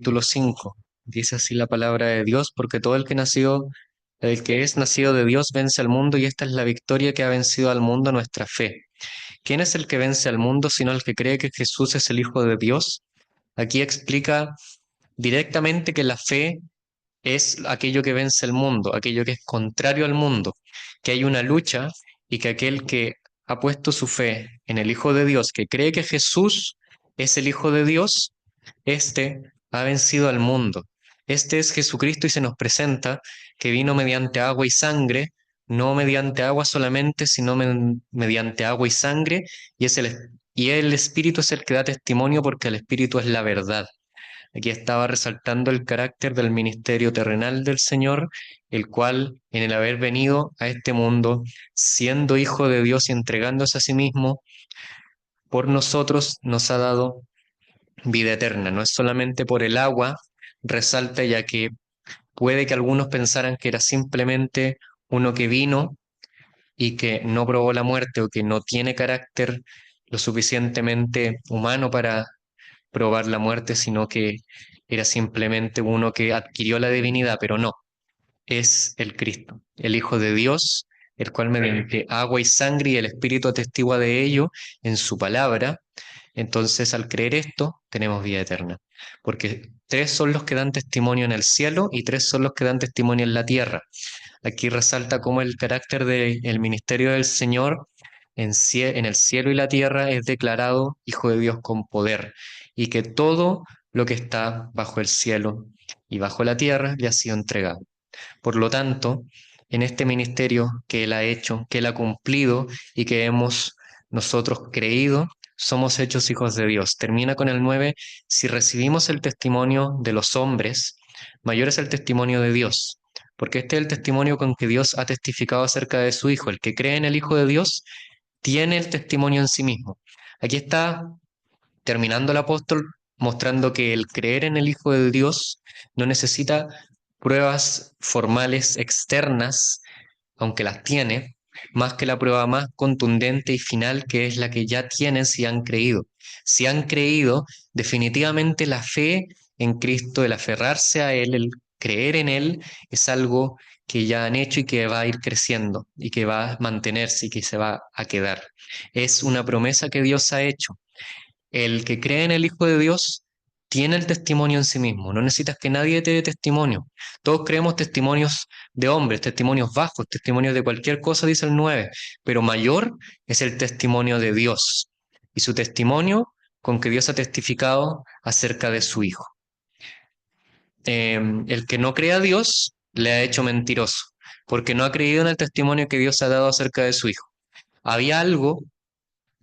capítulo 5. Dice así la palabra de Dios, porque todo el que es nacido de Dios vence al mundo, y esta es la victoria que ha vencido al mundo, nuestra fe. ¿Quién es el que vence al mundo sino el que cree que Jesús es el Hijo de Dios? Aquí explica directamente que la fe es aquello que vence el mundo, aquello que es contrario al mundo, que hay una lucha y que aquel que ha puesto su fe en el Hijo de Dios, que cree que Jesús es el Hijo de Dios, este ha vencido al mundo. Este es Jesucristo y se nos presenta que vino mediante agua y sangre, no mediante agua solamente, sino mediante agua y sangre, y el Espíritu es el que da testimonio porque el Espíritu es la verdad. Aquí estaba resaltando el carácter del ministerio terrenal del Señor, el cual, en el haber venido a este mundo, siendo Hijo de Dios y entregándose a sí mismo, por nosotros nos ha dado vida eterna. No es solamente por el agua, resalta ya que puede que algunos pensaran que era simplemente uno que vino y que no probó la muerte o que no tiene carácter lo suficientemente humano para probar la muerte, sino que era simplemente uno que adquirió la divinidad, pero no, es el Cristo, el Hijo de Dios, el cual mediante agua y sangre y el Espíritu atestigua de ello en su palabra. Entonces, al creer esto, tenemos vida eterna, porque tres son los que dan testimonio en el cielo y tres son los que dan testimonio en la tierra. Aquí resalta cómo el carácter del ministerio del Señor en el cielo y la tierra es declarado Hijo de Dios con poder, y que todo lo que está bajo el cielo y bajo la tierra le ha sido entregado. Por lo tanto, en este ministerio que Él ha hecho, que Él ha cumplido y que hemos nosotros creído, somos hechos hijos de Dios. Termina con el 9: si recibimos el testimonio de los hombres, mayor es el testimonio de Dios, porque este es el testimonio con que Dios ha testificado acerca de su Hijo. El que cree en el Hijo de Dios tiene el testimonio en sí mismo. Aquí está terminando el apóstol mostrando que el creer en el Hijo de Dios no necesita pruebas formales externas, aunque las tiene, más que la prueba más contundente y final, que es la que ya tienen si han creído. Si han creído, definitivamente la fe en Cristo, el aferrarse a Él, el creer en Él, es algo que ya han hecho y que va a ir creciendo y que va a mantenerse y que se va a quedar. Es una promesa que Dios ha hecho. El que cree en el Hijo de Dios tiene el testimonio en sí mismo. No necesitas que nadie te dé testimonio. Todos creemos testimonios de hombres, testimonios bajos, testimonios de cualquier cosa, dice el 9, pero mayor es el testimonio de Dios y su testimonio con que Dios ha testificado acerca de su Hijo. El que no cree a Dios le ha hecho mentiroso, porque no ha creído en el testimonio que Dios ha dado acerca de su Hijo. Había algo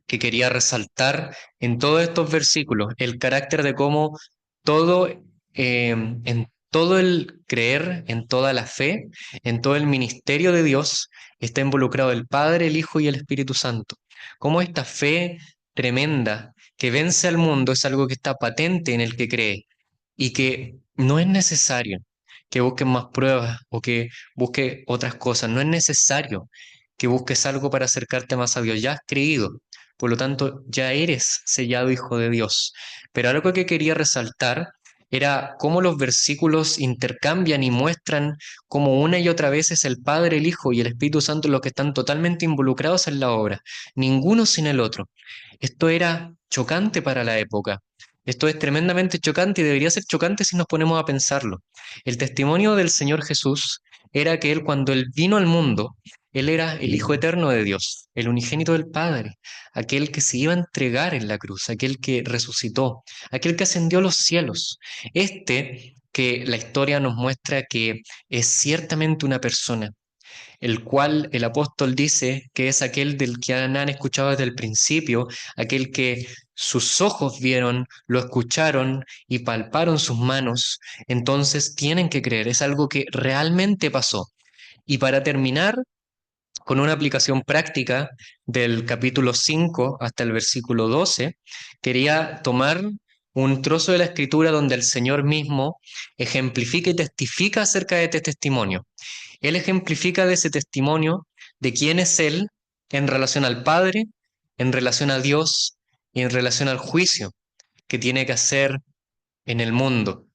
que quería resaltar en todos estos versículos, el carácter de cómo todo, en todo el creer, en toda la fe, en todo el ministerio de Dios, está involucrado el Padre, el Hijo y el Espíritu Santo. Cómo esta fe tremenda que vence al mundo es algo que está patente en el que cree y que no es necesario que busques más pruebas o que busques otras cosas. No es necesario que busques algo para acercarte más a Dios. Ya has creído. Por lo tanto, ya eres sellado hijo de Dios. Pero algo que quería resaltar era cómo los versículos intercambian y muestran cómo una y otra vez es el Padre, el Hijo y el Espíritu Santo los que están totalmente involucrados en la obra, ninguno sin el otro. Esto era chocante para la época. Esto es tremendamente chocante y debería ser chocante si nos ponemos a pensarlo. El testimonio del Señor Jesús era que Él, cuando Él vino al mundo, Él era el Hijo eterno de Dios, el unigénito del Padre, aquel que se iba a entregar en la cruz, aquel que resucitó, aquel que ascendió a los cielos. Este que la historia nos muestra que es ciertamente una persona, el cual el apóstol dice que es aquel del que han escuchado desde el principio, aquel que sus ojos vieron, lo escucharon y palparon sus manos, entonces tienen que creer, es algo que realmente pasó. Y para terminar, con una aplicación práctica del capítulo 5 hasta el versículo 12, quería tomar un trozo de la escritura donde el Señor mismo ejemplifica y testifica acerca de este testimonio. Él ejemplifica de ese testimonio de quién es Él en relación al Padre, en relación a Dios y en relación al juicio que tiene que hacer en el mundo.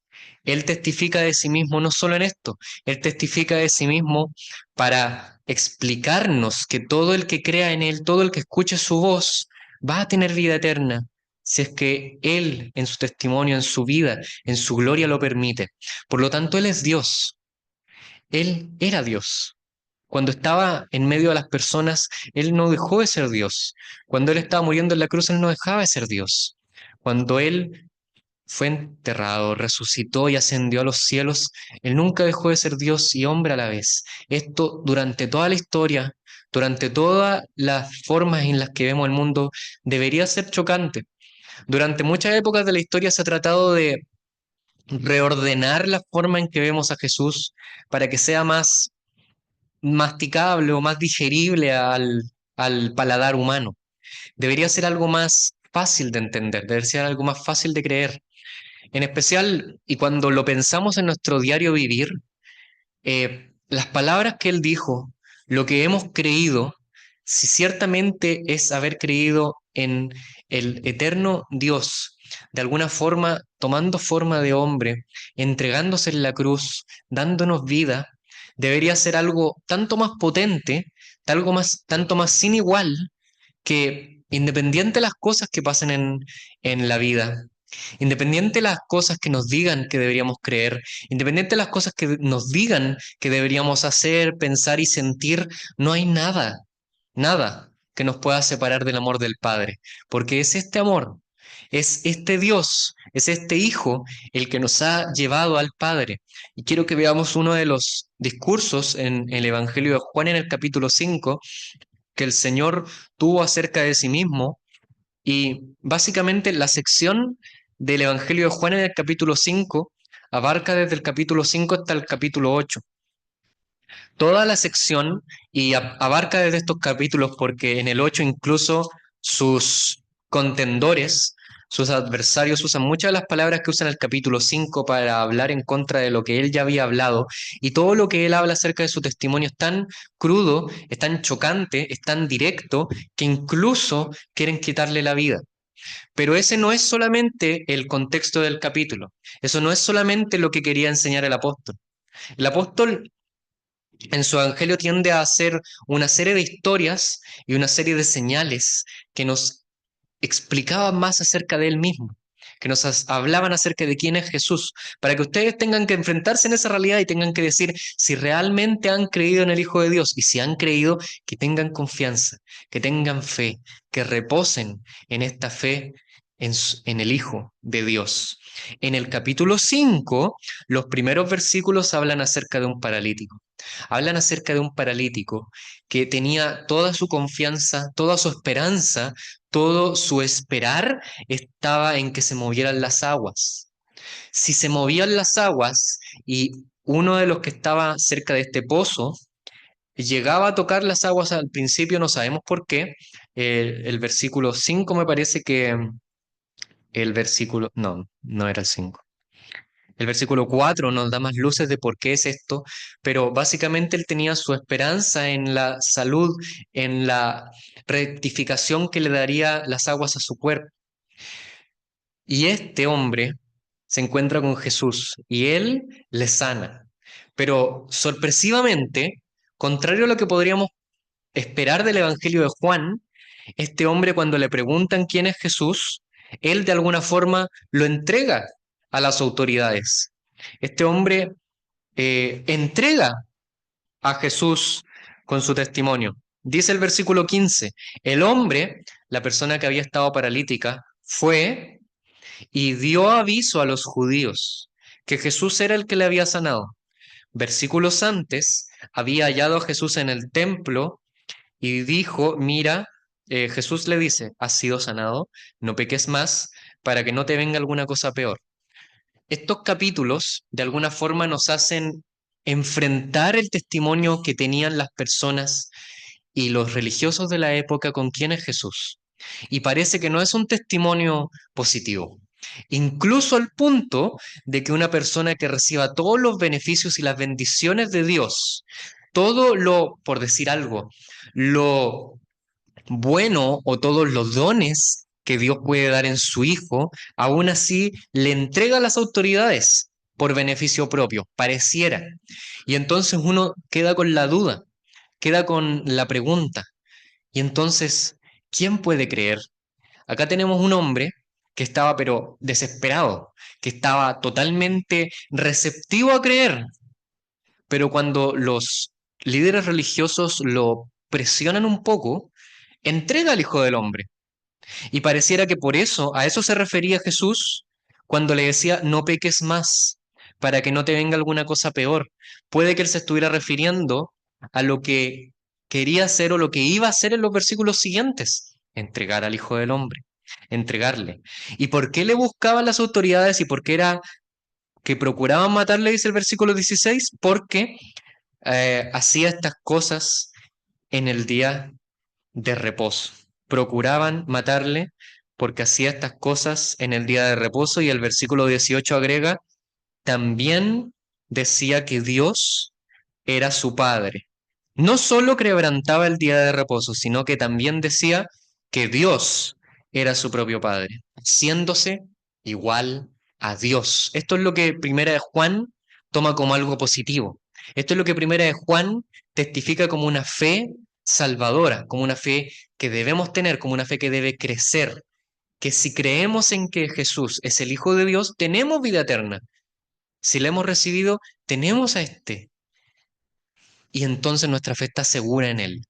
Él testifica de sí mismo no solo en esto, Él testifica de sí mismo para explicarnos que todo el que crea en Él, todo el que escuche su voz, va a tener vida eterna, si es que Él en su testimonio, en su vida, en su gloria lo permite. Por lo tanto, Él es Dios, Él era Dios. Cuando estaba en medio de las personas, Él no dejó de ser Dios. Cuando Él estaba muriendo en la cruz, Él no dejaba de ser Dios. Cuando Él fue enterrado, resucitó y ascendió a los cielos, Él nunca dejó de ser Dios y hombre a la vez. Esto durante toda la historia, durante todas las formas en las que vemos el mundo, debería ser chocante. Durante muchas épocas de la historia se ha tratado de reordenar la forma en que vemos a Jesús para que sea más masticable o más digerible al paladar humano. Debería ser algo más fácil de entender, debería ser algo más fácil de creer. En especial, y cuando lo pensamos en nuestro diario vivir, las palabras que él dijo, lo que hemos creído, si ciertamente es haber creído en el eterno Dios, de alguna forma tomando forma de hombre, entregándose en la cruz, dándonos vida, debería ser algo tanto más potente, tanto más sin igual, que independiente de las cosas que pasen en la vida, independiente de las cosas que nos digan que deberíamos creer, independiente de las cosas que nos digan que deberíamos hacer, pensar y sentir, no hay nada, nada que nos pueda separar del amor del Padre, porque es este amor, es este Dios, es este Hijo el que nos ha llevado al Padre. Y quiero que veamos uno de los discursos en el Evangelio de Juan en el capítulo 5 que el Señor tuvo acerca de sí mismo y básicamente la sección del Evangelio de Juan en el capítulo 5 abarca desde el capítulo 5 hasta el capítulo 8. Toda la sección y abarca desde estos capítulos porque en el 8 incluso sus contendores, sus adversarios usan muchas de las palabras que usan el capítulo 5 para hablar en contra de lo que él ya había hablado y todo lo que él habla acerca de su testimonio es tan crudo, es tan chocante, es tan directo que incluso quieren quitarle la vida. Pero ese no es solamente el contexto del capítulo, eso no es solamente lo que quería enseñar el apóstol. El apóstol en su evangelio tiende a hacer una serie de historias y una serie de señales que nos explicaban más acerca de él mismo, que nos hablaban acerca de quién es Jesús, para que ustedes tengan que enfrentarse en esa realidad y tengan que decir si realmente han creído en el Hijo de Dios y si han creído, que tengan confianza, que tengan fe, que reposen en esta fe en el Hijo de Dios. En el capítulo 5, los primeros versículos hablan acerca de un paralítico. Hablan acerca de un paralítico que tenía toda su confianza, toda su esperanza, todo su esperar estaba en que se movieran las aguas. Si se movían las aguas y uno de los que estaba cerca de este pozo llegaba a tocar las aguas al principio, no sabemos por qué, el versículo 5 me parece que el versículo, no, no era el 5. El versículo 4 nos da más luces de por qué es esto, pero básicamente él tenía su esperanza en la salud, en la rectificación que le daría las aguas a su cuerpo. Y este hombre se encuentra con Jesús y él le sana. Pero sorpresivamente, contrario a lo que podríamos esperar del Evangelio de Juan, este hombre cuando le preguntan quién es Jesús, él de alguna forma lo entrega a las autoridades. Este hombre entrega a Jesús con su testimonio. Dice el versículo 15, el hombre, la persona que había estado paralítica, fue y dio aviso a los judíos que Jesús era el que le había sanado. Versículos antes, había hallado a Jesús en el templo y dijo, mira, Jesús le dice, has sido sanado, no peques más para que no te venga alguna cosa peor. Estos capítulos de alguna forma nos hacen enfrentar el testimonio que tenían las personas y los religiosos de la época con quién es Jesús. Y parece que no es un testimonio positivo. Incluso al punto de que una persona que reciba todos los beneficios y las bendiciones de Dios, todo lo, por decir algo, lo bueno o todos los dones que Dios puede dar en su Hijo, aún así le entrega a las autoridades. por beneficio propio, pareciera. Y entonces uno queda con la duda, queda con la pregunta. Y entonces, ¿quién puede creer? Acá tenemos un hombre que estaba pero desesperado, que estaba totalmente receptivo a creer, pero cuando los líderes religiosos lo presionan un poco, entrega al Hijo del Hombre. Y pareciera que por eso, a eso se refería Jesús cuando le decía, no peques más, para que no te venga alguna cosa peor. Puede que él se estuviera refiriendo a lo que quería hacer o lo que iba a hacer en los versículos siguientes, entregar al Hijo del Hombre, entregarle. ¿Y por qué le buscaban las autoridades y por qué era que procuraban matarle, dice el versículo 16? Porque hacía estas cosas en el día de reposo. Procuraban matarle porque hacía estas cosas en el día de reposo, y el versículo 18 agrega, también decía que Dios era su Padre. No solo quebrantaba el día de reposo, sino que también decía que Dios era su propio Padre, haciéndose igual a Dios. Esto es lo que Primera de Juan toma como algo positivo. Esto es lo que Primera de Juan testifica como una fe salvadora, como una fe que debemos tener, como una fe que debe crecer, que si creemos en que Jesús es el Hijo de Dios, tenemos vida eterna. Si la hemos recibido, tenemos a este. Y entonces nuestra fe está segura en Él.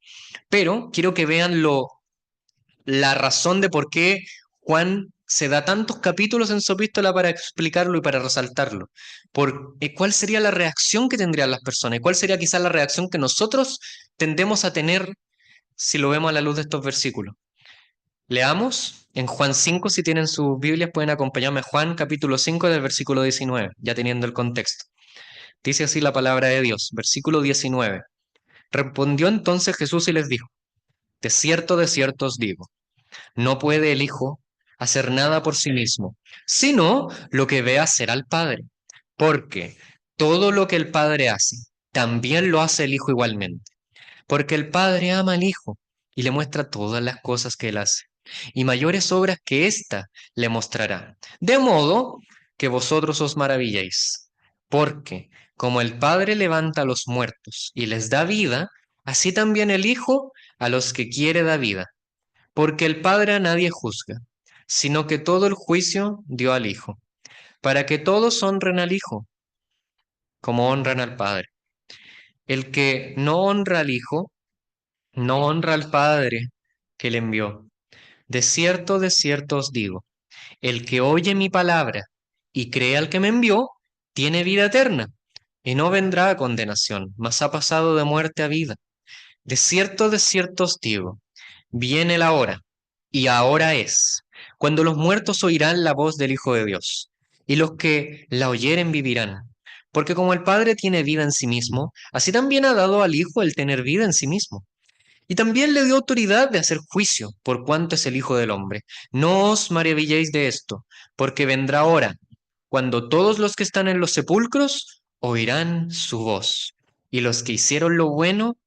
Pero quiero que vean la razón de por qué Juan se da tantos capítulos en su epístola para explicarlo y para resaltarlo. ¿Cuál sería la reacción que tendrían las personas? ¿Y cuál sería quizás la reacción que nosotros tendemos a tener si lo vemos a la luz de estos versículos? Leamos en Juan 5, si tienen sus Biblias, pueden acompañarme a Juan capítulo 5 del versículo 19, ya teniendo el contexto. Dice así la palabra de Dios, versículo 19. Respondió entonces Jesús y les dijo, de cierto os digo, no puede el Hijo hacer nada por sí mismo, sino lo que ve hacer al Padre, porque todo lo que el Padre hace, también lo hace el Hijo igualmente, porque el Padre ama al Hijo y le muestra todas las cosas que él hace, y mayores obras que ésta le mostrará, de modo que vosotros os maravilléis, porque como el Padre levanta a los muertos y les da vida, así también el Hijo a los que quiere da vida, porque el Padre a nadie juzga, sino que todo el juicio dio al Hijo, para que todos honren al Hijo, como honran al Padre. El que no honra al Hijo, no honra al Padre que le envió. De cierto os digo, el que oye mi palabra y cree al que me envió, tiene vida eterna, y no vendrá a condenación, mas ha pasado de muerte a vida. De cierto os digo, viene la hora, y ahora es, cuando los muertos oirán la voz del Hijo de Dios, y los que la oyeren vivirán. Porque como el Padre tiene vida en sí mismo, así también ha dado al Hijo el tener vida en sí mismo. Y también le dio autoridad de hacer juicio, por cuanto es el Hijo del Hombre. No os maravilléis de esto, porque vendrá hora, cuando todos los que están en los sepulcros oirán su voz, y los que hicieron lo bueno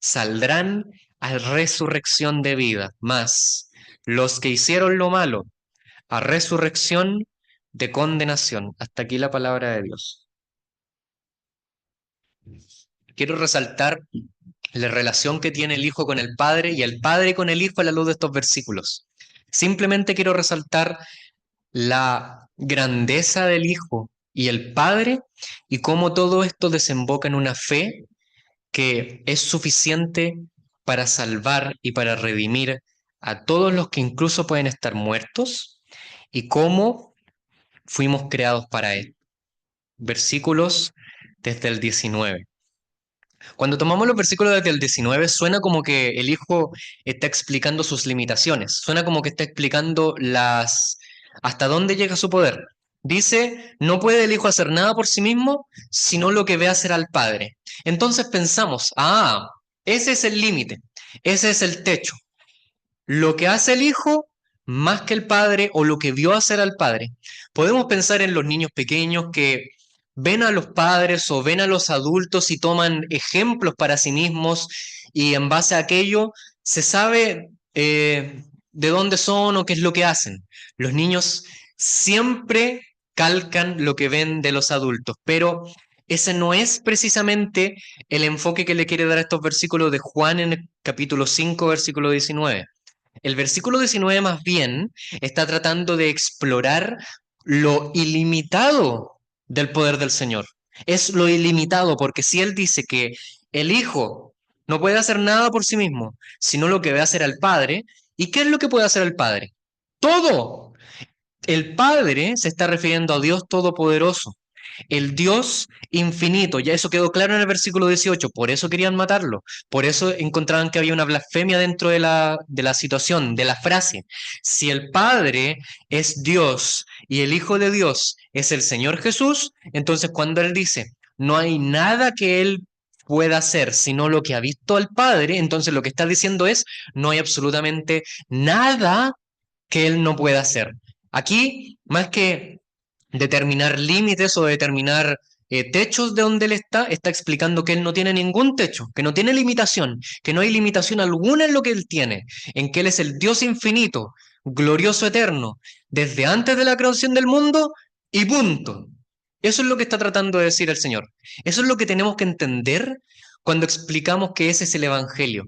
saldrán a resurrección de vida, mas los que hicieron lo malo a resurrección de condenación. Hasta aquí la palabra de Dios. Quiero resaltar la relación que tiene el Hijo con el Padre y el Padre con el Hijo a la luz de estos versículos. Simplemente quiero resaltar la grandeza del Hijo y el Padre y cómo todo esto desemboca en una fe que es suficiente para salvar y para redimir a todos los que incluso pueden estar muertos, y cómo fuimos creados para Él. Versículos desde el 19. Cuando tomamos los versículos desde el 19, suena como que el Hijo está explicando sus limitaciones, suena como que está explicando hasta dónde llega su poder. Dice, no puede el Hijo hacer nada por sí mismo, sino lo que ve hacer al Padre. Entonces pensamos, ese es el límite, ese es el techo. Lo que hace el Hijo más que el Padre, o lo que vio hacer al Padre. Podemos pensar en los niños pequeños que ven a los padres o ven a los adultos y toman ejemplos para sí mismos, y en base a aquello se sabe de dónde son o qué es lo que hacen. Los niños siempre calcan lo que ven de los adultos, pero ese no es precisamente el enfoque que le quiere dar a estos versículos de Juan en el capítulo 5, versículo 19. El versículo 19 más bien está tratando de explorar lo ilimitado del poder del Señor. Es lo ilimitado, porque si Él dice que el Hijo no puede hacer nada por sí mismo, sino lo que ve hacer al Padre, ¿y qué es lo que puede hacer el Padre? Todo. El Padre se está refiriendo a Dios Todopoderoso, el Dios infinito. Ya eso quedó claro en el versículo 18, por eso querían matarlo, por eso encontraban que había una blasfemia dentro de la situación, de la frase. Si el Padre es Dios y el Hijo de Dios es el Señor Jesús, entonces cuando Él dice, no hay nada que Él pueda hacer sino lo que ha visto al Padre, entonces lo que está diciendo es, no hay absolutamente nada que Él no pueda hacer. Aquí, más que determinar límites o determinar techos de donde Él está explicando que Él no tiene ningún techo, que no tiene limitación, que no hay limitación alguna en lo que Él tiene, en que Él es el Dios infinito, glorioso eterno, desde antes de la creación del mundo y punto. Eso es lo que está tratando de decir el Señor. Eso es lo que tenemos que entender cuando explicamos que ese es el Evangelio.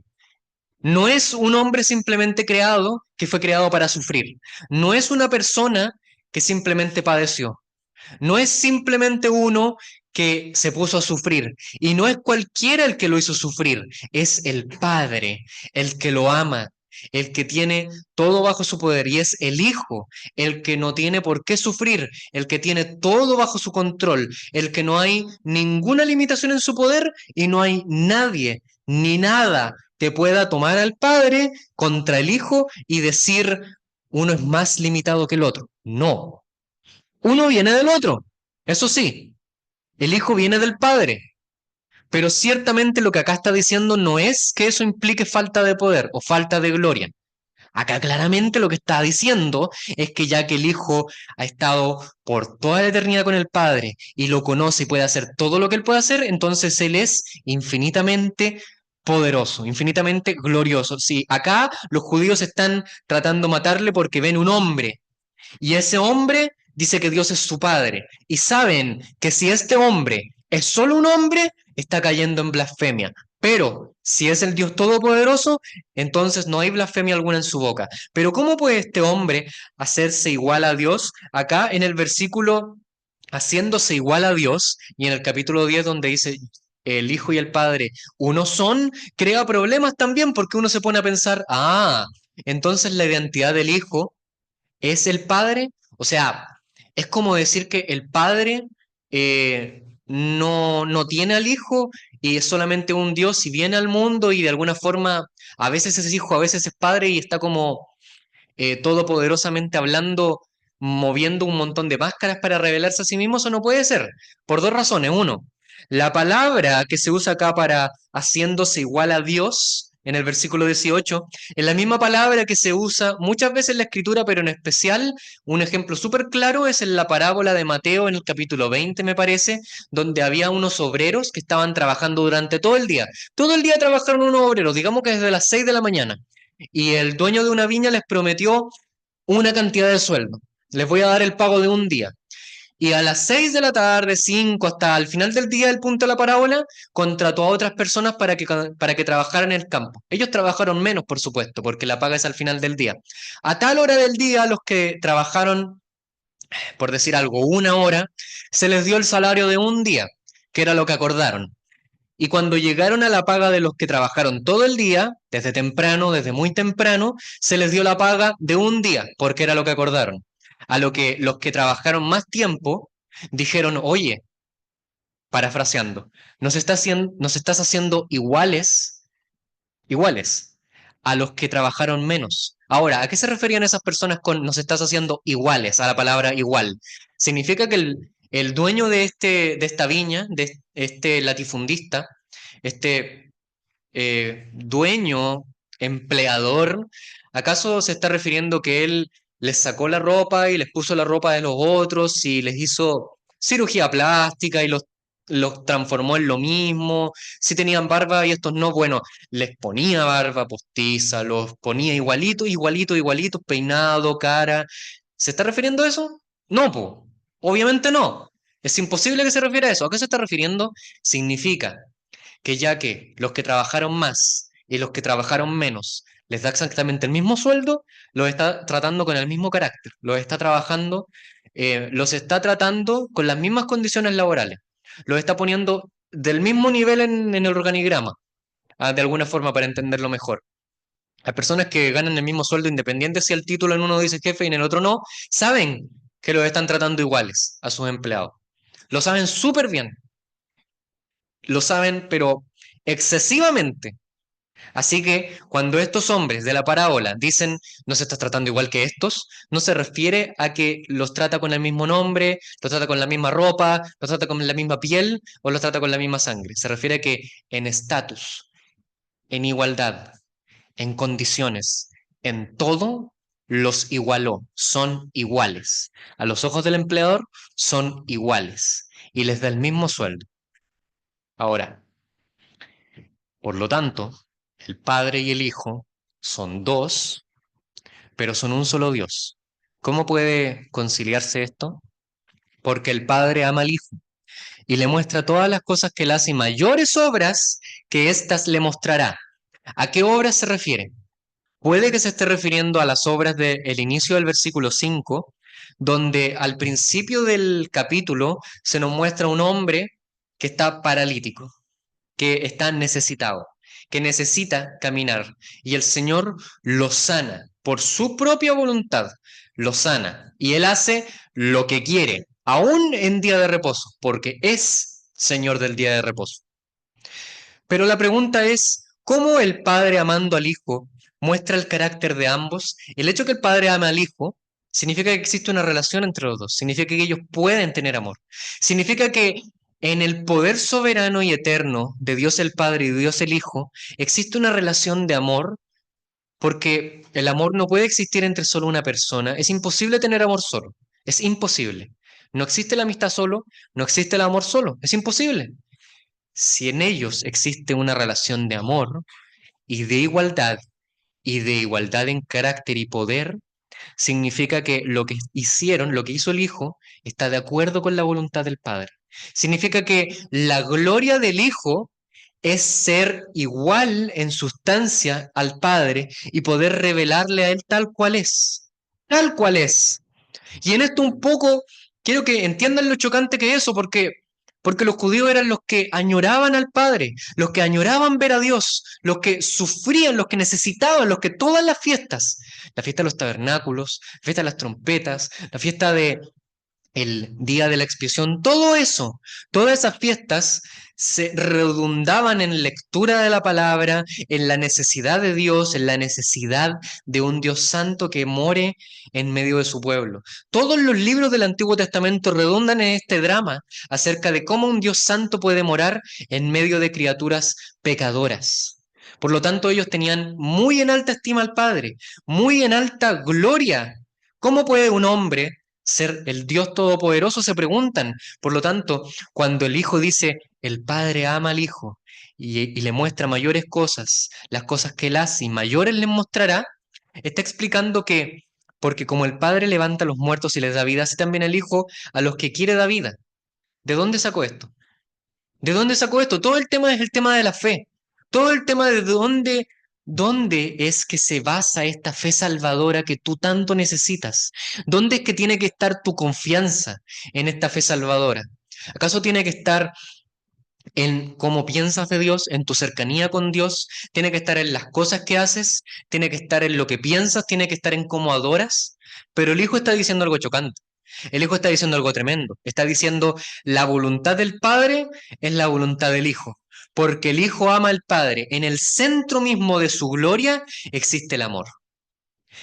No es un hombre simplemente creado que fue creado para sufrir. No es una persona que simplemente padeció. No es simplemente uno que se puso a sufrir. Y no es cualquiera el que lo hizo sufrir. Es el Padre, el que lo ama, el que tiene todo bajo su poder. Y es el Hijo, el que no tiene por qué sufrir, el que tiene todo bajo su control, el que no hay ninguna limitación en su poder y no hay nadie ni nada que pueda tomar al Padre contra el Hijo y decir uno es más limitado que el otro. No, uno viene del otro, eso sí, el Hijo viene del Padre, pero ciertamente lo que acá está diciendo no es que eso implique falta de poder o falta de gloria. Acá claramente lo que está diciendo es que ya que el Hijo ha estado por toda la eternidad con el Padre y lo conoce y puede hacer todo lo que Él puede hacer, entonces Él es infinitamente poderoso, infinitamente glorioso. Sí, acá los judíos están tratando de matarle porque ven un hombre y ese hombre dice que Dios es su padre. Y saben que si este hombre es solo un hombre, está cayendo en blasfemia. Pero si es el Dios Todopoderoso, entonces no hay blasfemia alguna en su boca. Pero ¿cómo puede este hombre hacerse igual a Dios? Acá en el versículo, haciéndose igual a Dios, y en el capítulo 10 donde dice, el Hijo y el Padre uno son, crea problemas también porque uno se pone a pensar, entonces la identidad del Hijo es el padre, o sea, es como decir que el padre no tiene al hijo y es solamente un Dios y viene al mundo y de alguna forma a veces es hijo, a veces es padre y está como todopoderosamente hablando, moviendo un montón de máscaras para revelarse a sí mismo. Eso no puede ser, por dos razones. Uno, la palabra que se usa acá para haciéndose igual a Dios, en el versículo 18, es la misma palabra que se usa muchas veces en la escritura, pero en especial un ejemplo súper claro es en la parábola de Mateo en el capítulo 20, me parece, donde había unos obreros que estaban trabajando durante todo el día. Todo el día trabajaron unos obreros, digamos que desde las 6 de la mañana. Y el dueño de una viña les prometió una cantidad de sueldo. Les voy a dar el pago de un día. Y a las 6 de la tarde, 5 hasta el final del día, el punto de la parábola, contrató a otras personas para que trabajaran en el campo. Ellos trabajaron menos, por supuesto, porque la paga es al final del día. A tal hora del día, los que trabajaron, por decir algo, una hora, se les dio el salario de un día, que era lo que acordaron. Y cuando llegaron a la paga de los que trabajaron todo el día, desde temprano, desde muy temprano, se les dio la paga de un día, porque era lo que acordaron. A lo que los que trabajaron más tiempo dijeron, oye, parafraseando, nos estás haciendo iguales a los que trabajaron menos. Ahora, ¿a qué se referían esas personas con nos estás haciendo iguales a la palabra igual? Significa que el dueño de esta viña, de este latifundista, este dueño, empleador, ¿acaso se está refiriendo que él les sacó la ropa y les puso la ropa de los otros y les hizo cirugía plástica y los transformó en lo mismo? Si tenían barba y estos no, bueno, les ponía barba postiza, los ponía igualito, igualito, igualito, peinado, cara. ¿Se está refiriendo a eso? No, po. Obviamente no. Es imposible que se refiera a eso. ¿A qué se está refiriendo? Significa que ya que los que trabajaron más y los que trabajaron menos les da exactamente el mismo sueldo, los está tratando con el mismo carácter, los está tratando con las mismas condiciones laborales, los está poniendo del mismo nivel en el organigrama, de alguna forma para entenderlo mejor. Hay personas que ganan el mismo sueldo independiente si el título en uno dice jefe y en el otro no, saben que los están tratando iguales a sus empleados. Lo saben súper bien, lo saben, pero excesivamente. Así que cuando estos hombres de la parábola dicen no se está tratando igual que estos, no se refiere a que los trata con el mismo nombre, los trata con la misma ropa, los trata con la misma piel o los trata con la misma sangre. Se refiere a que en estatus, en igualdad, en condiciones, en todo, los igualó, son iguales. A los ojos del empleador son iguales y les da el mismo sueldo. Ahora, por lo tanto, el Padre y el Hijo son dos, pero son un solo Dios. ¿Cómo puede conciliarse esto? Porque el Padre ama al Hijo y le muestra todas las cosas que él hace y mayores obras que éstas le mostrará. ¿A qué obras se refiere? Puede que se esté refiriendo a las obras del inicio del versículo 5, donde al principio del capítulo se nos muestra un hombre que está paralítico, que está necesitado, que necesita caminar, y el Señor lo sana por su propia voluntad, lo sana, y Él hace lo que quiere, aún en día de reposo, porque es Señor del día de reposo. Pero la pregunta es, ¿cómo el Padre amando al Hijo muestra el carácter de ambos? El hecho que el Padre ama al Hijo significa que existe una relación entre los dos, significa que ellos pueden tener amor, significa que en el poder soberano y eterno de Dios el Padre y Dios el Hijo existe una relación de amor, porque el amor no puede existir entre solo una persona, es imposible tener amor solo, es imposible. No existe la amistad solo, no existe el amor solo, es imposible. Si en ellos existe una relación de amor y y de igualdad en carácter y poder, significa que lo que hicieron, lo que hizo el Hijo, está de acuerdo con la voluntad del Padre. Significa que la gloria del Hijo es ser igual en sustancia al Padre y poder revelarle a Él tal cual es. Tal cual es. Y en esto un poco quiero que entiendan lo chocante que es eso, porque los judíos eran los que añoraban al Padre, los que añoraban ver a Dios, los que sufrían, los que necesitaban, los que todas las fiestas, la fiesta de los tabernáculos, la fiesta de las trompetas, la fiesta de el día de la expiación, todo eso, todas esas fiestas se redundaban en lectura de la palabra, en la necesidad de Dios, en la necesidad de un Dios santo que more en medio de su pueblo. Todos los libros del Antiguo Testamento redundan en este drama acerca de cómo un Dios santo puede morar en medio de criaturas pecadoras. Por lo tanto, ellos tenían muy en alta estima al Padre, muy en alta gloria. ¿Cómo puede un hombre ser el Dios Todopoderoso? Se preguntan. Por lo tanto, cuando el Hijo dice, el Padre ama al Hijo y le muestra mayores cosas, las cosas que él hace y mayores les mostrará, está explicando que, porque como el Padre levanta a los muertos y les da vida, así también el Hijo a los que quiere da vida. ¿De dónde sacó esto? ¿De dónde sacó esto? Todo el tema es el tema de la fe. Todo el tema de dónde es que se basa esta fe salvadora que tú tanto necesitas. ¿Dónde es que tiene que estar tu confianza en esta fe salvadora? ¿Acaso tiene que estar en cómo piensas de Dios, en tu cercanía con Dios? ¿Tiene que estar en las cosas que haces? ¿Tiene que estar en lo que piensas? ¿Tiene que estar en cómo adoras? Pero el Hijo está diciendo algo chocante. El Hijo está diciendo algo tremendo. Está diciendo, la voluntad del Padre es la voluntad del Hijo. Porque el Hijo ama al Padre. En el centro mismo de su gloria existe el amor.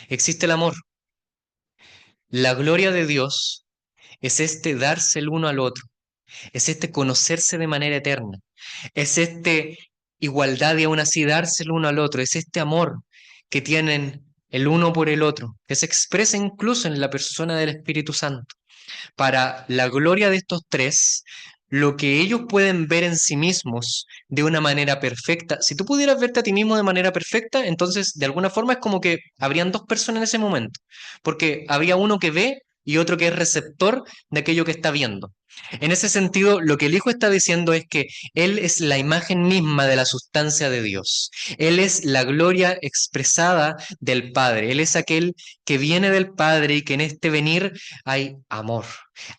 Existe el amor. La gloria de Dios es este darse el uno al otro. Es este conocerse de manera eterna. Es este igualdad y aún así darse el uno al otro. Es este amor que tienen el uno por el otro, que se expresa incluso en la persona del Espíritu Santo. Para la gloria de estos tres, lo que ellos pueden ver en sí mismos de una manera perfecta. Si tú pudieras verte a ti mismo de manera perfecta, entonces de alguna forma es como que habrían dos personas en ese momento, porque habría uno que ve y otro que es receptor de aquello que está viendo. En ese sentido, lo que el Hijo está diciendo es que Él es la imagen misma de la sustancia de Dios. Él es la gloria expresada del Padre. Él es aquel que viene del Padre y que en este venir hay amor,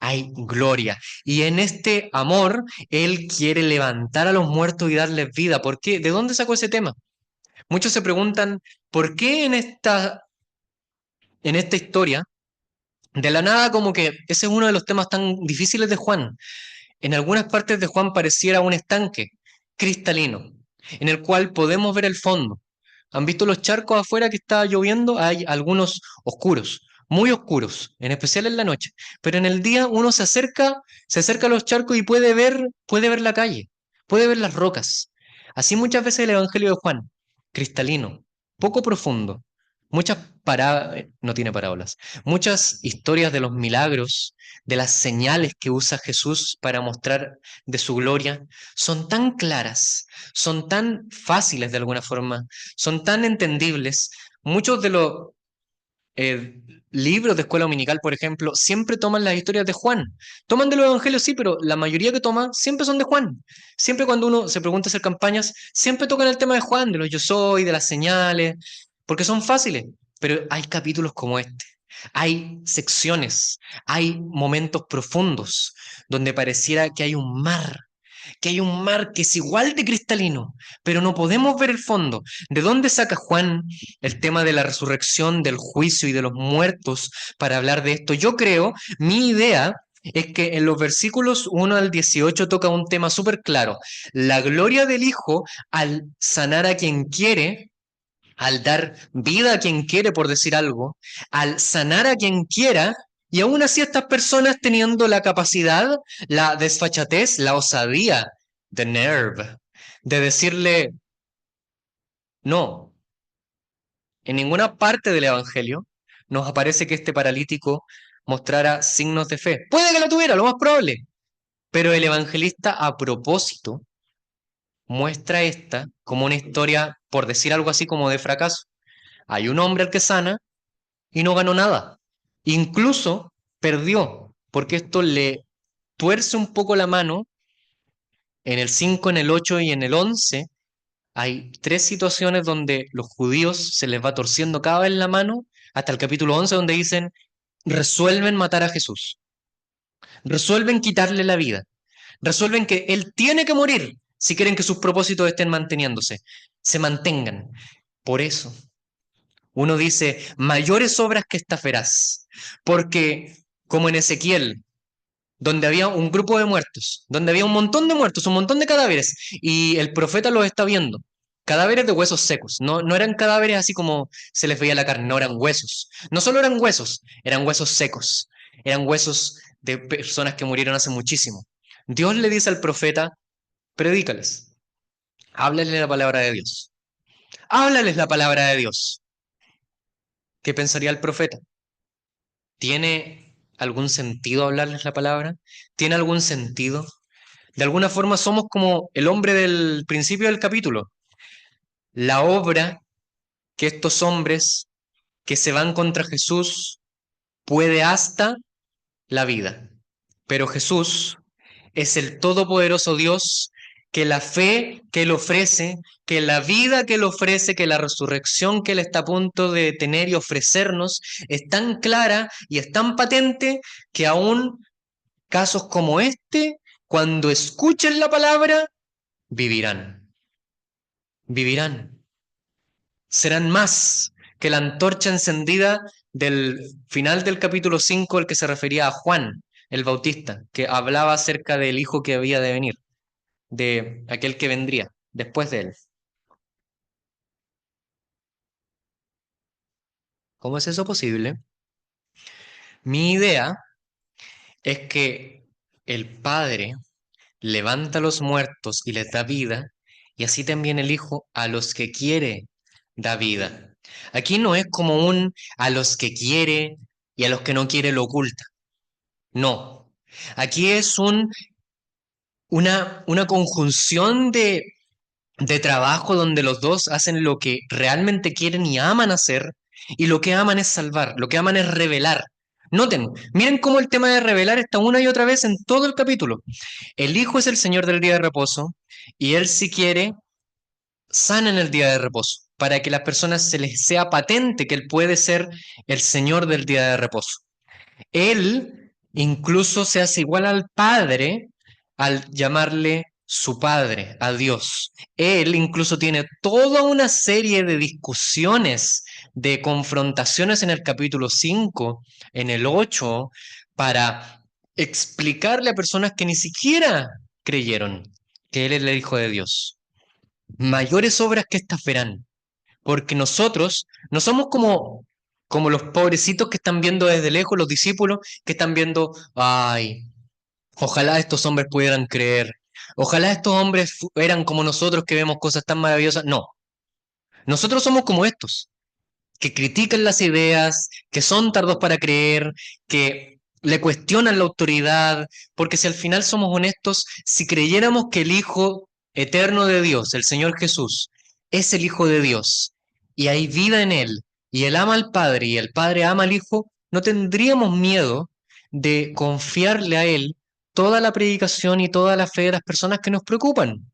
hay gloria. Y en este amor, Él quiere levantar a los muertos y darles vida. ¿Por qué? ¿De dónde sacó ese tema? Muchos se preguntan, ¿por qué en esta historia, de la nada como que ese es uno de los temas tan difíciles de Juan? En algunas partes de Juan pareciera un estanque cristalino, en el cual podemos ver el fondo. ¿Han visto los charcos afuera que está lloviendo? Hay algunos oscuros, muy oscuros, en especial en la noche. Pero en el día uno se acerca a los charcos y puede ver la calle, puede ver las rocas. Así muchas veces el Evangelio de Juan, cristalino, poco profundo, no tiene parábolas, muchas historias de los milagros, de las señales que usa Jesús para mostrar de su gloria, son tan claras, son tan fáciles de alguna forma, son tan entendibles. Muchos de los eh, libros de escuela dominical, por ejemplo, siempre toman las historias de Juan. Toman de los evangelios, sí, pero la mayoría que toman siempre son de Juan. Siempre cuando uno se pregunta hacer campañas, siempre tocan el tema de Juan, de los yo soy, de las señales, porque son fáciles. Pero hay capítulos como este. Hay secciones, hay momentos profundos donde pareciera que hay un mar que es igual de cristalino, pero no podemos ver el fondo. ¿De dónde saca Juan el tema de la resurrección, del juicio y de los muertos para hablar de esto? Yo creo, mi idea es que en los versículos 1 al 18 toca un tema súper claro. La gloria del Hijo al sanar a quien quiere, al dar vida a quien quiere, por decir algo, al sanar a quien quiera, y aún así estas personas teniendo la capacidad, la desfachatez, la osadía, the nerve, de decirle, no, en ninguna parte del Evangelio nos aparece que este paralítico mostrara signos de fe. Puede que lo tuviera, lo más probable, pero el evangelista a propósito muestra esta como una historia, por decir algo así como de fracaso. Hay un hombre al que sana y no ganó nada. Incluso perdió, porque esto le tuerce un poco la mano. En el 5, en el 8 y en el 11 hay tres situaciones donde los judíos se les va torciendo cada vez la mano, hasta el capítulo 11 donde dicen, resuelven matar a Jesús, resuelven quitarle la vida, resuelven que él tiene que morir si quieren que sus propósitos estén manteniéndose, se mantengan. Por eso uno dice, mayores obras que esta feraz, porque como en Ezequiel, donde había un grupo de muertos, donde había un montón de muertos, un montón de cadáveres, y el profeta los está viendo. Cadáveres de huesos secos, no, no eran cadáveres así como se les veía la carne, no eran huesos. No solo eran huesos secos, eran huesos de personas que murieron hace muchísimo. Dios le dice al profeta, predícales, háblales la palabra de Dios, háblales la palabra de Dios. ¿Qué pensaría el profeta? ¿Tiene algún sentido hablarles la palabra? ¿Tiene algún sentido? De alguna forma somos como el hombre del principio del capítulo, la obra que estos hombres que se van contra Jesús puede hasta la vida. Pero Jesús es el todopoderoso Dios que la fe que Él ofrece, que la vida que Él ofrece, que la resurrección que Él está a punto de tener y ofrecernos es tan clara y es tan patente que aún casos como este, cuando escuchen la palabra, vivirán, vivirán. Serán más que la antorcha encendida del final del capítulo 5, el que se refería a Juan el Bautista, que hablaba acerca del hijo que había de venir, de aquel que vendría después de él. ¿Cómo es eso posible? Mi idea es que el Padre levanta a los muertos y les da vida, y así también el Hijo a los que quiere da vida. Aquí no es como un a los que quiere y a los que no quiere lo oculta. No. Aquí es una conjunción de trabajo donde los dos hacen lo que realmente quieren y aman hacer, y lo que aman es salvar, lo que aman es revelar, Noten, miren cómo el tema de revelar está una y otra vez en todo el capítulo. El Hijo es el Señor del día de reposo y Él, si quiere, sana en el día de reposo, para que a las personas se les sea patente que Él puede ser el Señor del día de reposo. Él incluso se hace igual al Padre al llamarle su Padre, a Dios. Él incluso tiene toda una serie de discusiones, de confrontaciones en el capítulo 5, en el 8, para explicarle a personas que ni siquiera creyeron que Él es el Hijo de Dios. Mayores obras que estas verán, porque nosotros no somos como los pobrecitos que están viendo desde lejos, los discípulos que están viendo, ay, ojalá estos hombres pudieran creer, ojalá estos hombres eran como nosotros que vemos cosas tan maravillosas. No, nosotros somos como estos, que critican las ideas, que son tardos para creer, que le cuestionan la autoridad, porque si al final somos honestos, si creyéramos que el Hijo eterno de Dios, el Señor Jesús, es el Hijo de Dios, y hay vida en Él, y Él ama al Padre, y el Padre ama al Hijo, no tendríamos miedo de confiarle a Él toda la predicación y toda la fe de las personas que nos preocupan.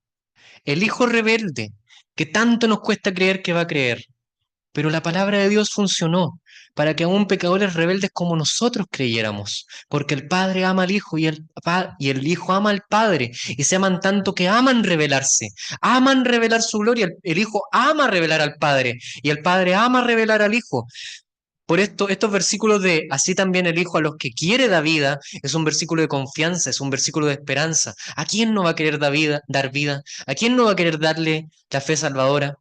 El Hijo rebelde, que tanto nos cuesta creer que va a creer, pero la palabra de Dios funcionó para que aún pecadores rebeldes como nosotros creyéramos, porque el Padre ama al Hijo y el Hijo ama al Padre, y se aman tanto que aman revelarse, aman revelar su gloria. El Hijo ama revelar al Padre, y el Padre ama revelar al Hijo. Por esto, estos versículos de así también el Hijo a los que quiere da vida, es un versículo de confianza, es un versículo de esperanza. ¿A quién no va a querer dar vida? ¿A quién no va a querer darle la fe salvadora?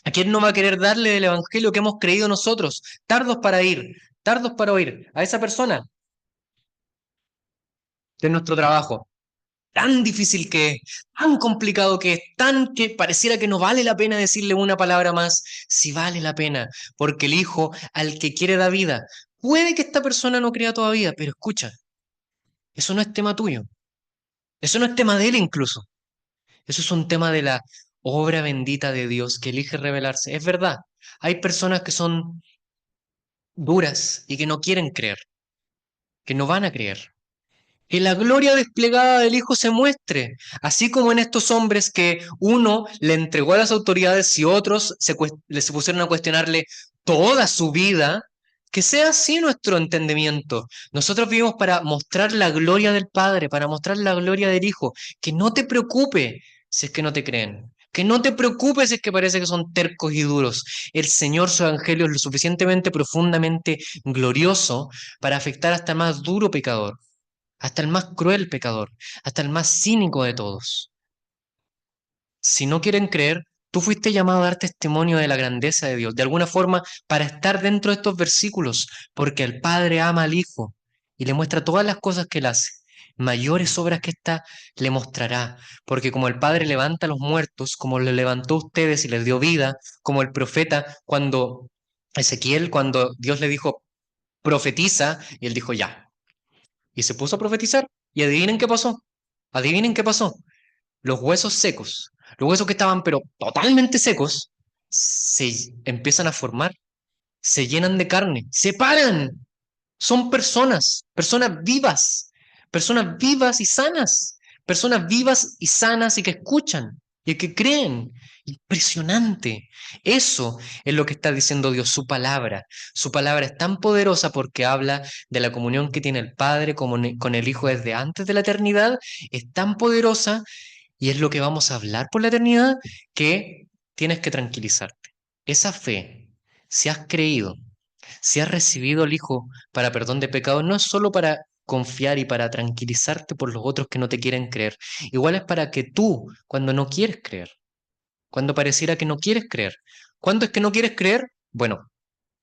¿A quién no va a querer darle el evangelio que hemos creído nosotros? Tardos para ir, tardos para oír. A esa persona de nuestro trabajo. Tan difícil que es, tan complicado que es, tan que pareciera que no vale la pena decirle una palabra más. Si vale la pena, porque el Hijo al que quiere da vida. Puede que esta persona no crea todavía, pero escucha, eso no es tema tuyo. Eso no es tema de él incluso. Eso es un tema de la obra bendita de Dios que elige revelarse. Es verdad, hay personas que son duras y que no quieren creer, que no van a creer. Que la gloria desplegada del Hijo se muestre, así como en estos hombres que uno le entregó a las autoridades y otros se pusieron a cuestionarle toda su vida, que sea así nuestro entendimiento. Nosotros vivimos para mostrar la gloria del Padre, para mostrar la gloria del Hijo. Que no te preocupe si es que no te creen. Que no te preocupes si es que parece que son tercos y duros. El Señor, su evangelio es lo suficientemente profundamente glorioso para afectar hasta el más duro pecador, hasta el más cruel pecador, hasta el más cínico de todos. Si no quieren creer, tú fuiste llamado a dar testimonio de la grandeza de Dios, de alguna forma para estar dentro de estos versículos, porque el Padre ama al Hijo y le muestra todas las cosas que él hace. Mayores obras que ésta le mostrará, porque como el Padre levanta a los muertos, como le levantó a ustedes y les dio vida, como el profeta cuando Ezequiel, cuando Dios le dijo, profetiza, y él dijo, ya, y se puso a profetizar. Y adivinen qué pasó. Adivinen qué pasó. Los huesos secos, los huesos que estaban pero totalmente secos, se empiezan a formar, se llenan de carne, se paran. Son personas, personas vivas y sanas, personas vivas y sanas y que escuchan y que creen. Impresionante. Eso es lo que está diciendo Dios, su palabra. Su palabra es tan poderosa porque habla de la comunión que tiene el Padre con el Hijo desde antes de la eternidad. Es tan poderosa y es lo que vamos a hablar por la eternidad que tienes que tranquilizarte. Esa fe, si has creído, si has recibido al Hijo para perdón de pecados, no es solo para confiar y para tranquilizarte por los otros que no te quieren creer. Igual es para que tú, cuando no quieres creer, cuando pareciera que no quieres creer, ¿cuándo es que no quieres creer? Bueno,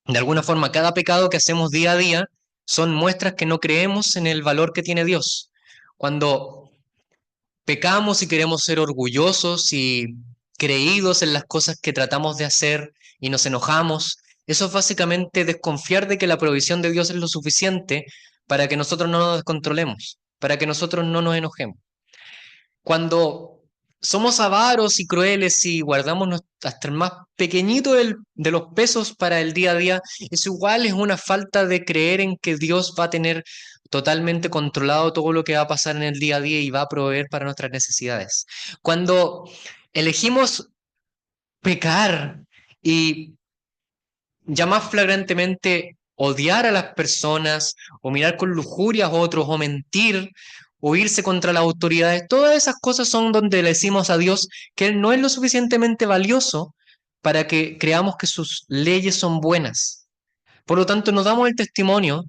de alguna forma, cada pecado que hacemos día a día son muestras que no creemos en el valor que tiene Dios. Cuando pecamos y queremos ser orgullosos y creídos en las cosas que tratamos de hacer y nos enojamos, eso es básicamente desconfiar de que la provisión de Dios es lo suficiente para que nosotros no nos descontrolemos, para que nosotros no nos enojemos. Cuando somos avaros y crueles y guardamos hasta el más pequeñito de los pesos para el día a día, eso igual es una falta de creer en que Dios va a tener totalmente controlado todo lo que va a pasar en el día a día y va a proveer para nuestras necesidades. Cuando elegimos pecar y ya más flagrantemente odiar a las personas o mirar con lujuria a otros o mentir o irse contra las autoridades, todas esas cosas son donde le decimos a Dios que Él no es lo suficientemente valioso para que creamos que sus leyes son buenas. Por lo tanto, nos damos el testimonio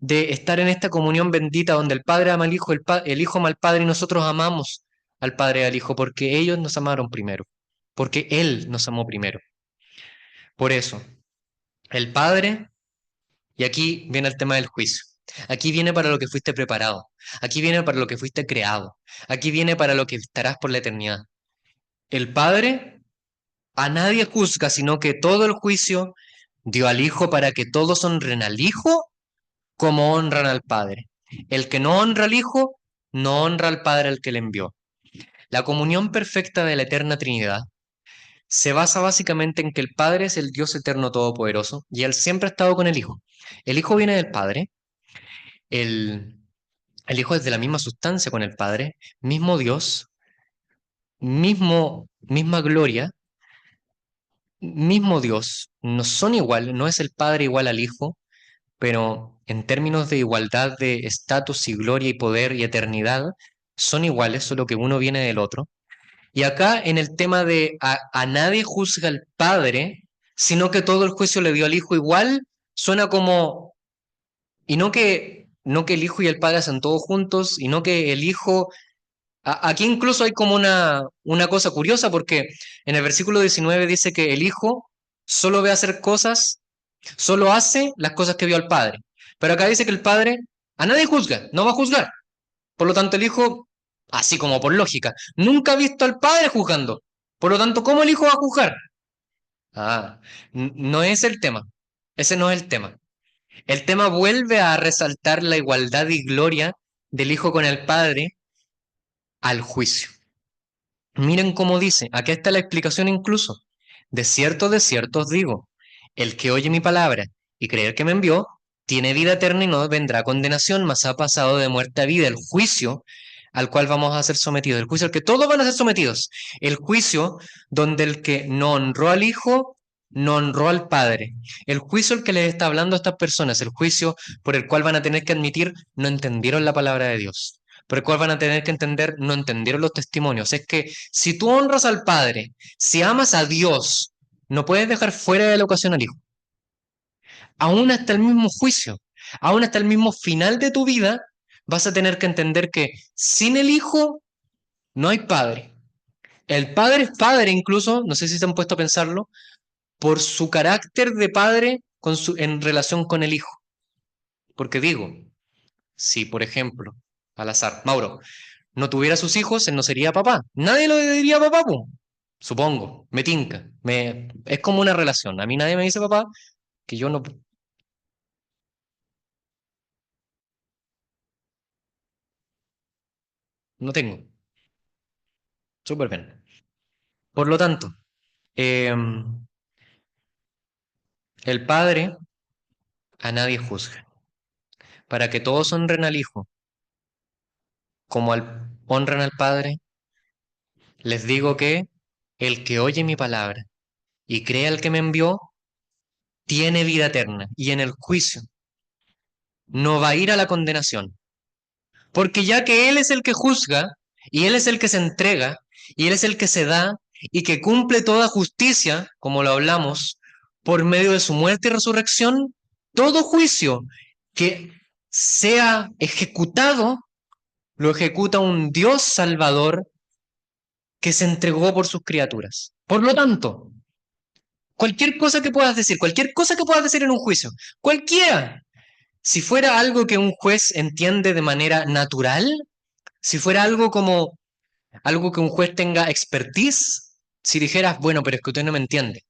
de estar en esta comunión bendita donde el Padre ama al Hijo, el Hijo ama al Padre y nosotros amamos al Padre y al Hijo porque ellos nos amaron primero, porque Él nos amó primero. Por eso, el Padre, y aquí viene el tema del juicio. Aquí viene para lo que fuiste preparado. Aquí viene para lo que fuiste creado. Aquí viene para lo que estarás por la eternidad. El Padre a nadie juzga, sino que todo el juicio dio al Hijo para que todos honren al Hijo como honran al Padre. El que no honra al Hijo, no honra al Padre al que le envió. La comunión perfecta de la eterna Trinidad se basa básicamente en que el Padre es el Dios eterno todopoderoso y Él siempre ha estado con el Hijo. El Hijo viene del Padre, el, el Hijo es de la misma sustancia con el Padre, mismo Dios, misma gloria, mismo Dios. No son iguales, no es el Padre igual al Hijo, pero en términos de igualdad de estatus y gloria y poder y eternidad, son iguales, solo que uno viene del otro. Y acá en el tema de a nadie juzga al Padre, sino que todo el juicio le dio al Hijo igual, suena como, y no que el Hijo y el Padre sean todos juntos, y no que el Hijo aquí incluso hay como una cosa curiosa porque en el versículo 19 dice que el Hijo solo ve hacer cosas, solo hace las cosas que vio al Padre. Pero acá dice que el Padre a nadie juzga, no va a juzgar. Por lo tanto, el Hijo, así como por lógica, nunca ha visto al Padre juzgando. Por lo tanto, ¿cómo el Hijo va a juzgar? Ah, no es el tema. Ese no es el tema. El tema vuelve a resaltar la igualdad y gloria del Hijo con el Padre al juicio. Miren cómo dice, acá está la explicación incluso. De cierto os digo, el que oye mi palabra y cree que me envió, tiene vida eterna y no vendrá condenación, mas ha pasado de muerte a vida, el juicio al cual vamos a ser sometidos, el juicio al que todos van a ser sometidos, el juicio donde el que no honró al Hijo, no honró al Padre, el juicio al que les está hablando a estas personas, el juicio por el cual van a tener que admitir no entendieron la palabra de Dios por el cual van a tener que entender, no entendieron los testimonios. Es que si tú honras al Padre, si amas a Dios, no puedes dejar fuera de la ocasión al Hijo. Aún hasta el mismo juicio, aún hasta el mismo final de tu vida, vas a tener que entender que sin el Hijo no hay Padre. El Padre es Padre incluso, no sé si se han puesto a pensarlo, por su carácter de Padre en relación con el Hijo. Porque digo, si por ejemplo, al azar, Mauro, no tuviera sus hijos, él no sería papá. Nadie lo diría papá, po. Supongo, me tinca. Es como una relación. A mí nadie me dice papá que yo no tengo. Súper bien. Por lo tanto, eh, el padre a nadie juzga. Para que todos honren al hijo como honran al padre, les digo que el que oye mi palabra y cree al que me envió, tiene vida eterna y en el juicio no va a ir a la condenación. Porque ya que Él es el que juzga, y Él es el que se entrega, y Él es el que se da, y que cumple toda justicia, como lo hablamos, por medio de su muerte y resurrección, todo juicio que sea ejecutado, lo ejecuta un Dios salvador que se entregó por sus criaturas. Por lo tanto, cualquier cosa que puedas decir, cualquier cosa que puedas decir en un juicio, cualquiera, si fuera algo que un juez entiende de manera natural, si fuera algo que un juez tenga expertise, si dijeras, bueno, pero es que usted no me entiende.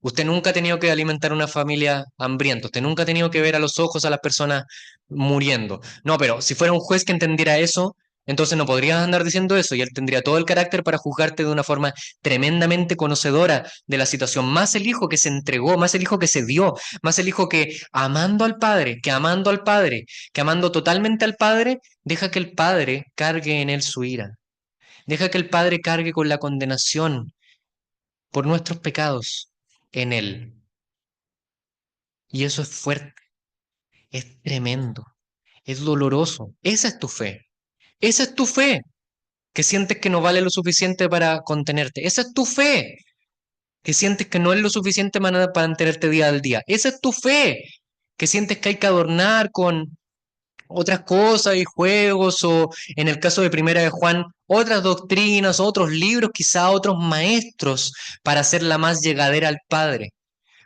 Usted nunca ha tenido que alimentar una familia hambrienta, usted nunca ha tenido que ver a los ojos a las personas muriendo. No, pero si fuera un juez que entendiera eso, Entonces no podrías andar diciendo eso y él tendría todo el carácter para juzgarte de una forma tremendamente conocedora de la situación. Más el hijo que se entregó, más el hijo que se dio, más el hijo que amando al padre, que amando al padre, que amando totalmente al padre, deja que el padre cargue en él su ira. Deja que el padre cargue con la condenación por nuestros pecados en él. Y eso es fuerte, es tremendo, es doloroso. Esa es tu fe. Esa es tu fe, que sientes que no vale lo suficiente para contenerte. Esa es tu fe, que sientes que no es lo suficiente para mantenerte día al día. Esa es tu fe, que sientes que hay que adornar con otras cosas y juegos, o en el caso de Primera de Juan, otras doctrinas, otros libros, quizá otros maestros, para hacerla más llegadera al Padre.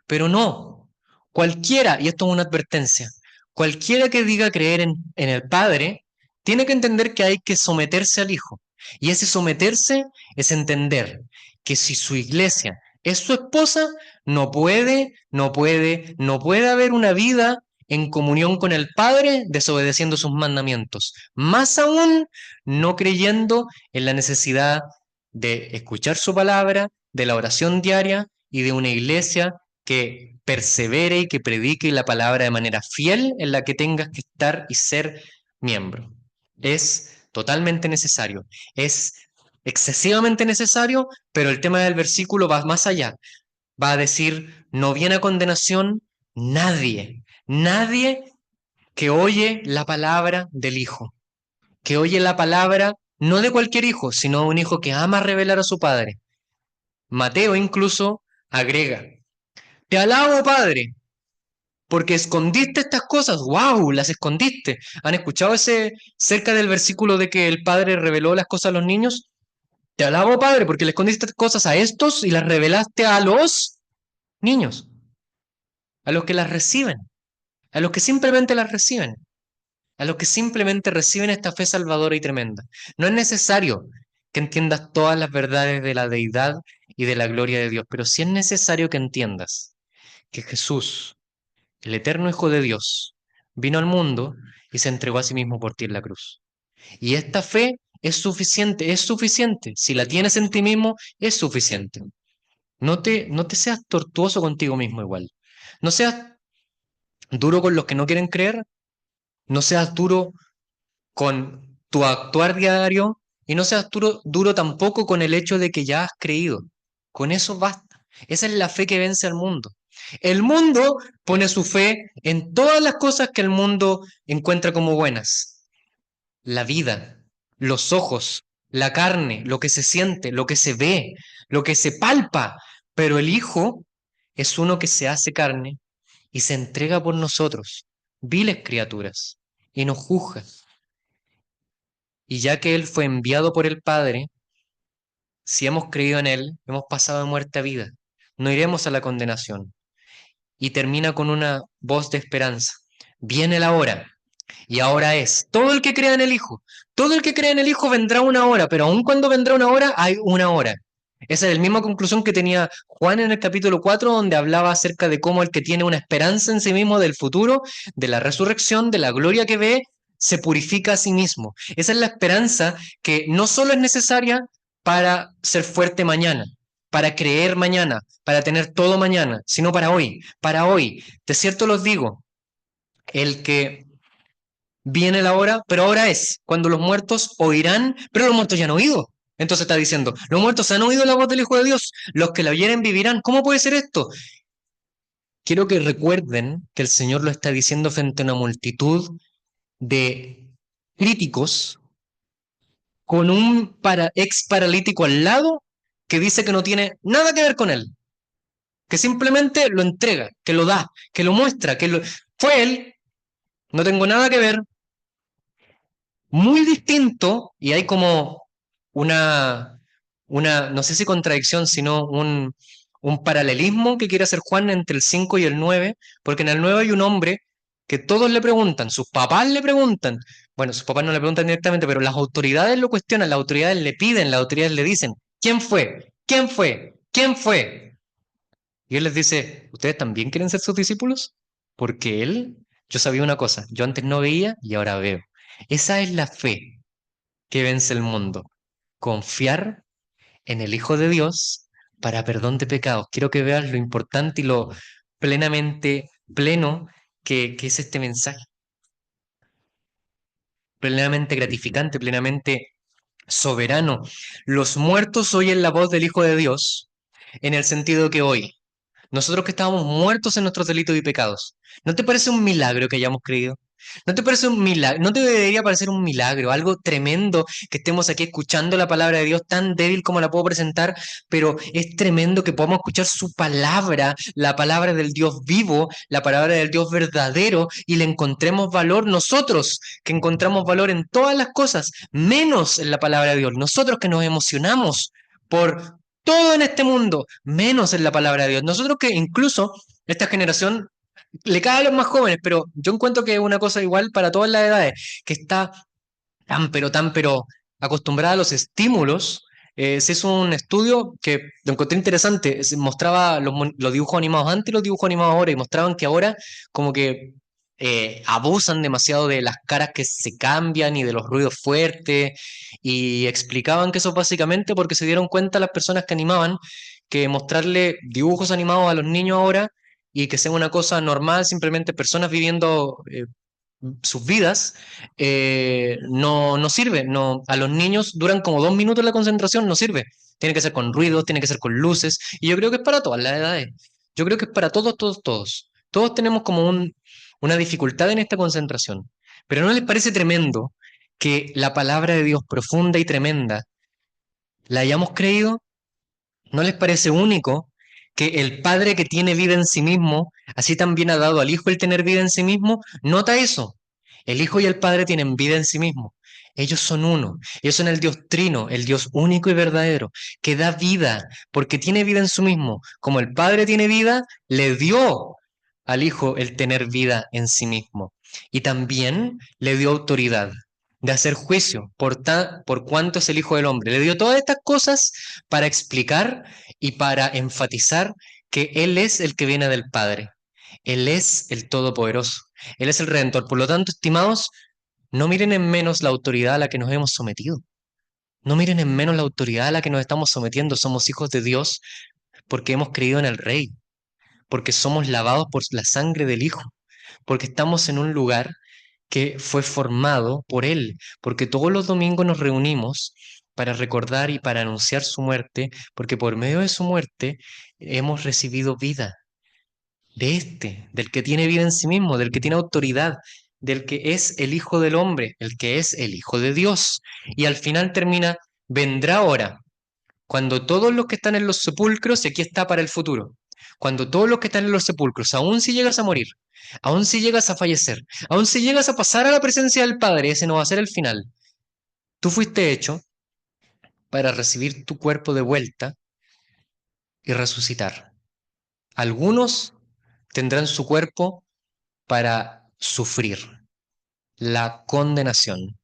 Pero no, cualquiera, y esto es una advertencia, cualquiera que diga creer en el Padre, tiene que entender que hay que someterse al Hijo. Y ese someterse es entender que si su iglesia es su esposa, no puede haber una vida en comunión con el Padre desobedeciendo sus mandamientos. Más aún, no creyendo en la necesidad de escuchar su palabra, de la oración diaria y de una iglesia que persevere y que predique la palabra de manera fiel en la que tengas que estar y ser miembro. Es totalmente necesario, es excesivamente necesario, pero el tema del versículo va más allá. Va a decir, no viene a condenación nadie que oye la palabra del Hijo, que oye la palabra no de cualquier hijo, sino un hijo que ama revelar a su Padre. Mateo incluso agrega, te alabo, Padre, porque escondiste estas cosas. ¡Wow! Las escondiste. ¿Han escuchado ese cerca del versículo de que el Padre reveló las cosas a los niños? Te alabo, Padre, porque le escondiste cosas a estos y las revelaste a los niños, a los que las reciben, a los que simplemente las reciben, a los que simplemente reciben esta fe salvadora y tremenda. No es necesario que entiendas todas las verdades de la deidad y de la gloria de Dios, pero sí es necesario que entiendas que Jesús, el eterno Hijo de Dios, vino al mundo y se entregó a sí mismo por ti en la cruz. Y esta fe es suficiente, es suficiente. Si la tienes en ti mismo, es suficiente. No te seas tortuoso contigo mismo igual. No seas duro con los que no quieren creer, no seas duro con tu actuar diario y no seas duro tampoco con el hecho de que ya has creído. Con eso basta. Esa es la fe que vence al mundo. El mundo pone su fe en todas las cosas que el mundo encuentra como buenas. La vida, los ojos, la carne, lo que se siente, lo que se ve, lo que se palpa. Pero el Hijo es uno que se hace carne y se entrega por nosotros, viles criaturas, y nos juzga. Y ya que Él fue enviado por el Padre, si hemos creído en Él, hemos pasado de muerte a vida. No iremos a la condenación. Y termina con una voz de esperanza. Viene la hora, y ahora es. Todo el que crea en el Hijo, todo el que crea en el Hijo vendrá una hora, pero aun cuando vendrá una hora, hay una hora. Esa es la misma conclusión que tenía Juan en el capítulo 4, donde hablaba acerca de cómo el que tiene una esperanza en sí mismo del futuro, de la resurrección, de la gloria que ve, se purifica a sí mismo. Esa es la esperanza que no solo es necesaria para ser fuerte mañana, para creer mañana, para tener todo mañana, sino para hoy, para hoy. De cierto los digo, el que viene la hora, pero ahora es cuando los muertos oirán, pero los muertos ya han oído. Entonces está diciendo, los muertos han oído la voz del Hijo de Dios, los que la oyeren vivirán. ¿Cómo puede ser esto? Quiero que recuerden que el Señor lo está diciendo frente a una multitud de críticos con un ex paralítico al lado que dice que no tiene nada que ver con él, que simplemente lo entrega, que lo da, que lo muestra, fue él, no tengo nada que ver, muy distinto, y hay como una, no sé si contradicción, sino un paralelismo que quiere hacer Juan entre el 5 y el 9 porque en el 9 hay un hombre que todos le preguntan, sus papás le preguntan, bueno, sus papás no le preguntan directamente, pero las autoridades lo cuestionan, las autoridades le piden, las autoridades le dicen, ¿quién fue? ¿Quién fue? ¿Quién fue? Y él les dice, ¿ustedes también quieren ser sus discípulos? Porque él, yo sabía una cosa, yo antes no veía y ahora veo. Esa es la fe. que vence el mundo. Confiar en el Hijo de Dios para perdón de pecados. Quiero que veas lo importante y lo plenamente pleno que es este mensaje, plenamente gratificante, plenamente soberano. Los muertos oyen la voz del Hijo de Dios en el sentido que hoy, nosotros que estábamos muertos en nuestros delitos y pecados, ¿no te parece un milagro que hayamos creído? ¿No te parece un milagro? ¿No te debería parecer un milagro, algo tremendo que estemos aquí escuchando la palabra de Dios tan débil como la puedo presentar, pero es tremendo que podamos escuchar su palabra, la palabra del Dios vivo, la palabra del Dios verdadero y le encontremos valor nosotros, que encontramos valor en todas las cosas, menos en la palabra de Dios. Nosotros que nos emocionamos por todo en este mundo, menos en la palabra de Dios. Nosotros que incluso esta generación le cae a los más jóvenes, pero yo encuentro que es una cosa igual para todas las edades, que está tan pero acostumbrada a los estímulos. Se hizo un estudio que lo encontré interesante, se mostraba los dibujos animados antes y los dibujos animados ahora, y mostraban que ahora como que abusan demasiado de las caras que se cambian y de los ruidos fuertes, y explicaban que eso es básicamente porque se dieron cuenta las personas que animaban que mostrarle dibujos animados a los niños ahora y que sea una cosa normal, simplemente personas viviendo sus vidas, no sirve. No, a los niños duran como 2 minutos la concentración, no sirve. Tiene que ser con ruidos, tiene que ser con luces, y yo creo que es para todas las edades. Yo creo que es para todos, todos, todos. Todos tenemos como una dificultad en esta concentración. Pero ¿no les parece tremendo que la palabra de Dios profunda y tremenda la hayamos creído? ¿No les parece único que el Padre que tiene vida en sí mismo, así también ha dado al Hijo el tener vida en sí mismo? Nota eso. El Hijo y el Padre tienen vida en sí mismo. Ellos son uno. Ellos son el Dios trino, el Dios único y verdadero, que da vida, porque tiene vida en sí mismo. Como el Padre tiene vida, le dio al Hijo el tener vida en sí mismo. Y también le dio autoridad de hacer juicio por cuánto es el Hijo del Hombre. Le dio todas estas cosas para explicar y para enfatizar que Él es el que viene del Padre. Él es el Todopoderoso. Él es el Redentor. Por lo tanto, estimados, no miren en menos la autoridad a la que nos hemos sometido. No miren en menos la autoridad a la que nos estamos sometiendo. Somos hijos de Dios porque hemos creído en el Rey, porque somos lavados por la sangre del Hijo, porque estamos en un lugar que fue formado por Él, porque todos los domingos nos reunimos para recordar y para anunciar su muerte, porque por medio de su muerte hemos recibido vida de del que tiene vida en sí mismo, del que tiene autoridad, del que es el Hijo del Hombre, el que es el Hijo de Dios. Y al final termina, vendrá ahora, cuando todos los que están en los sepulcros, y aquí está para el futuro, cuando todos los que están en los sepulcros, aun si llegas a morir, aun si llegas a fallecer, aun si llegas a pasar a la presencia del Padre, ese no va a ser el final. Tú fuiste hecho para recibir tu cuerpo de vuelta y resucitar. Algunos tendrán su cuerpo para sufrir la condenación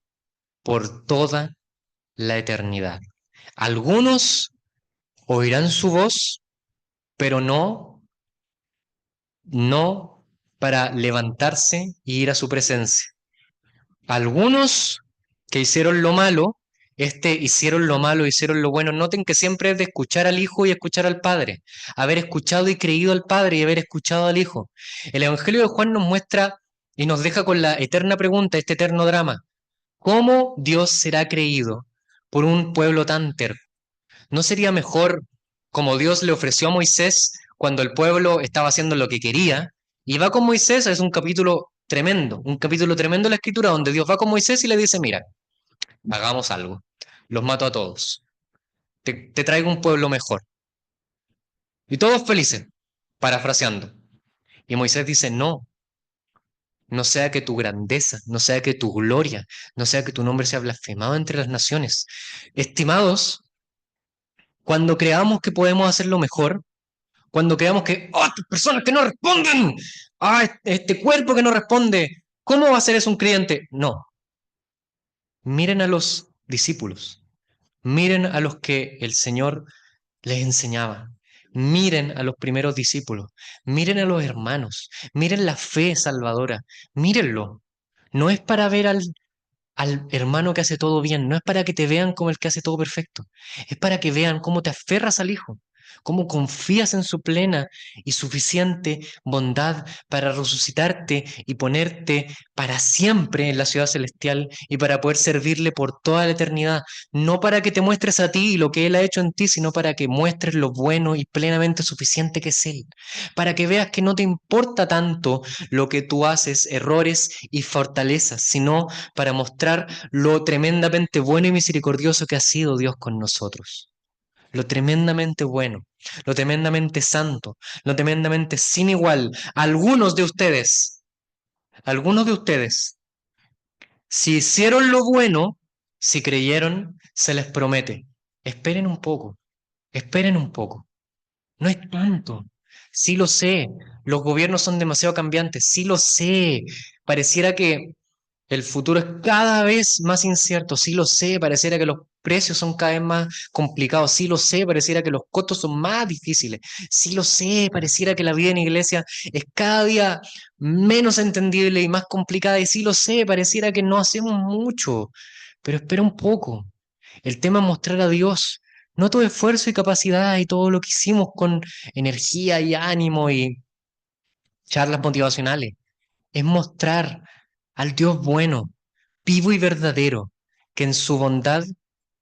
por toda la eternidad. Algunos oirán su voz, pero no para levantarse e ir a su presencia. Algunos que hicieron lo malo, hicieron lo malo, hicieron lo bueno. Noten que siempre es de escuchar al Hijo y escuchar al Padre, haber escuchado y creído al Padre y haber escuchado al Hijo. El Evangelio de Juan nos muestra y nos deja con la eterna pregunta, este eterno drama: ¿cómo Dios será creído por un pueblo tan terco? ¿No sería mejor, como Dios le ofreció a Moisés cuando el pueblo estaba haciendo lo que quería? Y va con Moisés, es un capítulo tremendo de la Escritura, donde Dios va con Moisés y le dice: mira, hagamos algo, los mato a todos, te traigo un pueblo mejor. Y todos felices, parafraseando. Y Moisés dice: no, no sea que tu grandeza, no sea que tu gloria, no sea que tu nombre sea blasfemado entre las naciones. Estimados, cuando creamos que podemos hacerlo mejor, cuando creamos que, ¡oh, estas personas que no responden! ¡Ah, este cuerpo que no responde! ¿Cómo va a ser eso un creyente? No. Miren a los discípulos. Miren a los que el Señor les enseñaba. Miren a los primeros discípulos. Miren a los hermanos. Miren la fe salvadora. Mírenlo. No es para ver al hermano que hace todo bien. No es para que te vean como el que hace todo perfecto. Es para que vean cómo te aferras al Hijo, cómo confías en su plena y suficiente bondad para resucitarte y ponerte para siempre en la ciudad celestial y para poder servirle por toda la eternidad. No para que te muestres a ti y lo que Él ha hecho en ti, sino para que muestres lo bueno y plenamente suficiente que es Él. Para que veas que no te importa tanto lo que tú haces, errores y fortalezas, sino para mostrar lo tremendamente bueno y misericordioso que ha sido Dios con nosotros. Lo tremendamente bueno, lo tremendamente santo, lo tremendamente sin igual. Algunos de ustedes, si hicieron lo bueno, si creyeron, se les promete. Esperen un poco, esperen un poco. No es tanto. Sí lo sé. Los gobiernos son demasiado cambiantes. Sí lo sé. Pareciera que el futuro es cada vez más incierto. Sí lo sé. Pareciera que los precios son cada vez más complicados. Sí lo sé. Pareciera que los costos son más difíciles. Sí lo sé. Pareciera que la vida en iglesia es cada día menos entendible y más complicada. Y sí lo sé. Pareciera que no hacemos mucho. Pero espera un poco. El tema es mostrar a Dios, no todo esfuerzo y capacidad y todo lo que hicimos con energía y ánimo y charlas motivacionales. Es mostrar al Dios bueno, vivo y verdadero, que en su bondad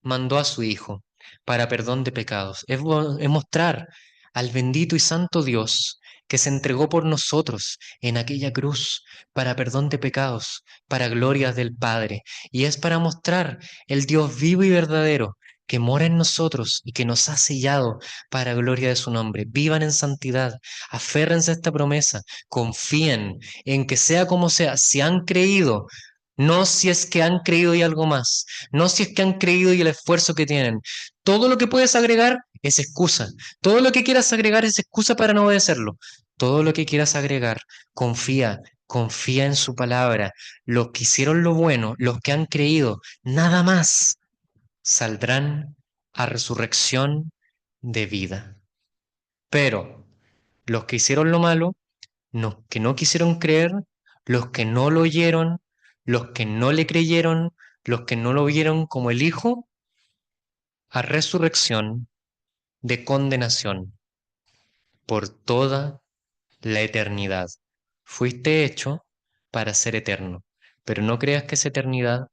mandó a su Hijo para perdón de pecados. Es mostrar al bendito y santo Dios que se entregó por nosotros en aquella cruz para perdón de pecados, para glorias del Padre. Y es para mostrar el Dios vivo y verdadero que mora en nosotros y que nos ha sellado para gloria de su nombre. Vivan en santidad, aférrense a esta promesa, confíen en que sea como sea, si han creído, no si es que han creído y algo más, no si es que han creído y el esfuerzo que tienen. Todo lo que puedes agregar es excusa. Todo lo que quieras agregar es excusa para no obedecerlo. Todo lo que quieras agregar, confía, confía en su palabra. Los que hicieron lo bueno, los que han creído, nada más, saldrán a resurrección de vida. Pero los que hicieron lo malo, los que no quisieron creer, los que no lo oyeron, los que no le creyeron, los que no lo vieron como el Hijo, a resurrección de condenación por toda la eternidad. Fuiste hecho para ser eterno, pero no creas que esa eternidad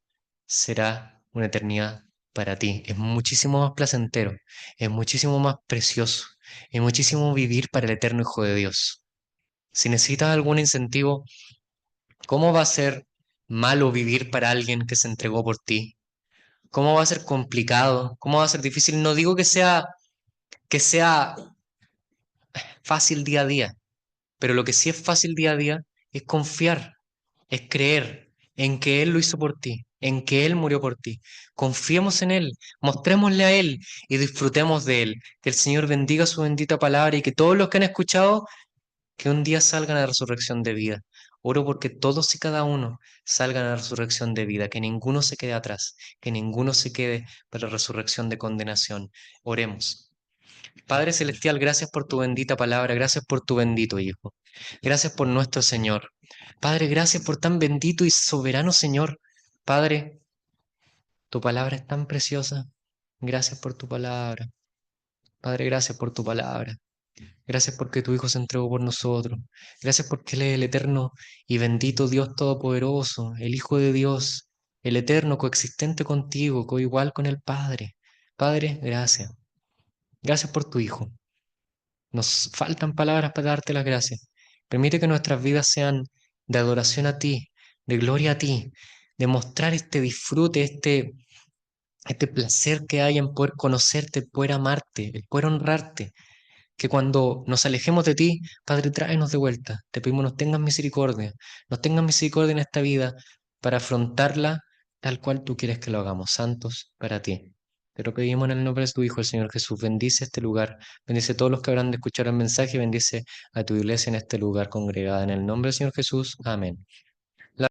será una eternidad para ti. Es muchísimo más placentero, es muchísimo más precioso, es muchísimo vivir para el eterno Hijo de Dios. Si necesitas algún incentivo, ¿cómo va a ser malo vivir para alguien que se entregó por ti? ¿Cómo va a ser complicado? ¿Cómo va a ser difícil? No digo que sea fácil día a día, pero lo que sí es fácil día a día es confiar, es creer en que Él lo hizo por ti, en que Él murió por ti. Confiemos en Él, mostrémosle a Él y disfrutemos de Él. Que el Señor bendiga su bendita palabra y que todos los que han escuchado que un día salgan a la resurrección de vida. Oro porque todos y cada uno salgan a la resurrección de vida, que ninguno se quede atrás, que ninguno se quede para la resurrección de condenación. Oremos. Padre Celestial, gracias por tu bendita palabra, gracias por tu bendito Hijo, gracias por nuestro Señor. Padre, gracias por tan bendito y soberano Señor. Padre, tu palabra es tan preciosa. Gracias por tu palabra. Padre, gracias por tu palabra. Gracias porque tu Hijo se entregó por nosotros. Gracias porque Él es el eterno y bendito Dios Todopoderoso, el Hijo de Dios, el eterno coexistente contigo, coigual con el Padre. Padre, gracias. Gracias por tu Hijo. Nos faltan palabras para darte las gracias. Permite que nuestras vidas sean de adoración a ti, de gloria a ti, de mostrar este disfrute, este placer que hay en poder conocerte, el poder amarte, el poder honrarte, que cuando nos alejemos de ti, Padre, tráenos de vuelta. Te pedimos nos tengas misericordia en esta vida para afrontarla tal cual tú quieres que lo hagamos, santos para ti. Te lo pedimos en el nombre de tu Hijo, el Señor Jesús. Bendice este lugar, bendice a todos los que habrán de escuchar el mensaje, bendice a tu iglesia en este lugar congregada. En el nombre del Señor Jesús, amén.